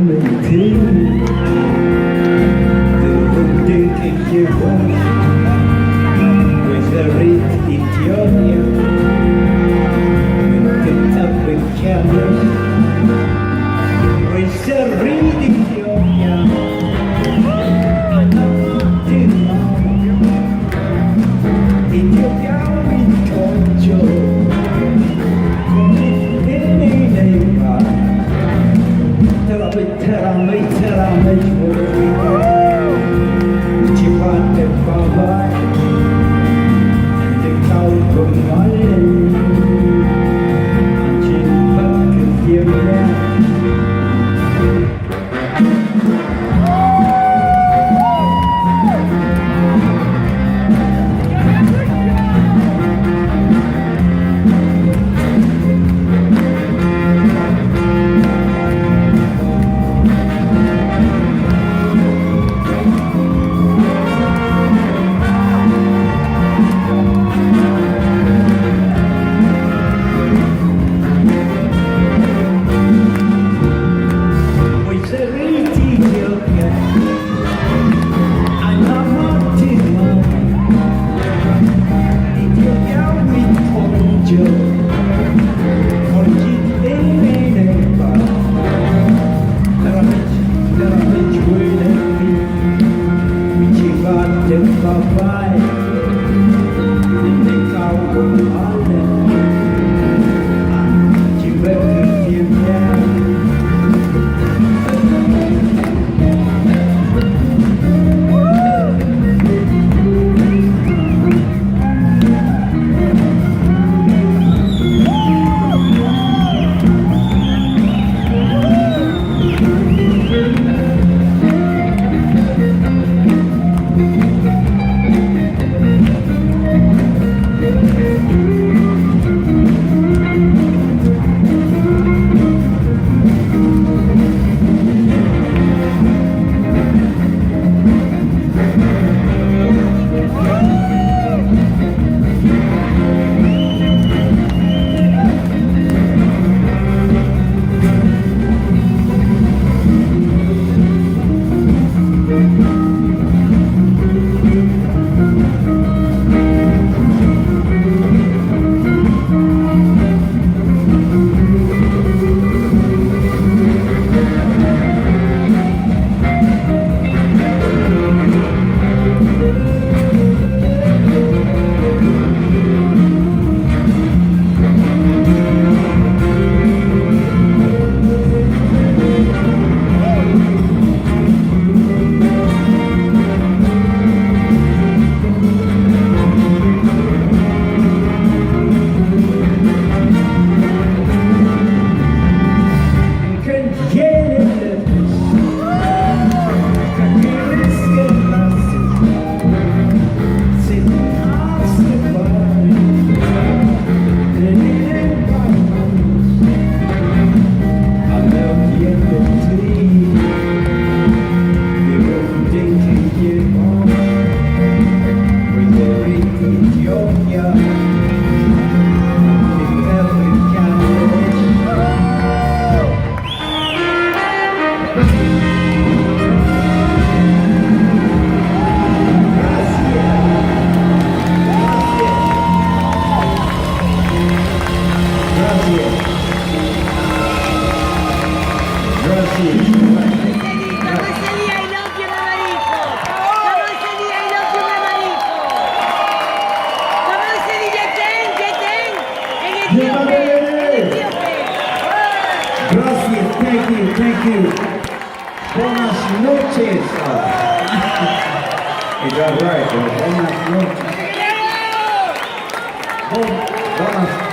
mình thương từ hôm đến khi chia qua với giờ đi thì thiếu nhau mình tình thật bình chạm với giờ đi thì thiếu nhau thì thiếu nhau mình còn chờ còn đi đến nơi này mà Terame chỉ quan được vào vai tình đau cùng nói lên anh chỉ vẫn cứ yêu nhau Gracias, thank you. Buenas noches. Is that right? Buenas noches. Buenas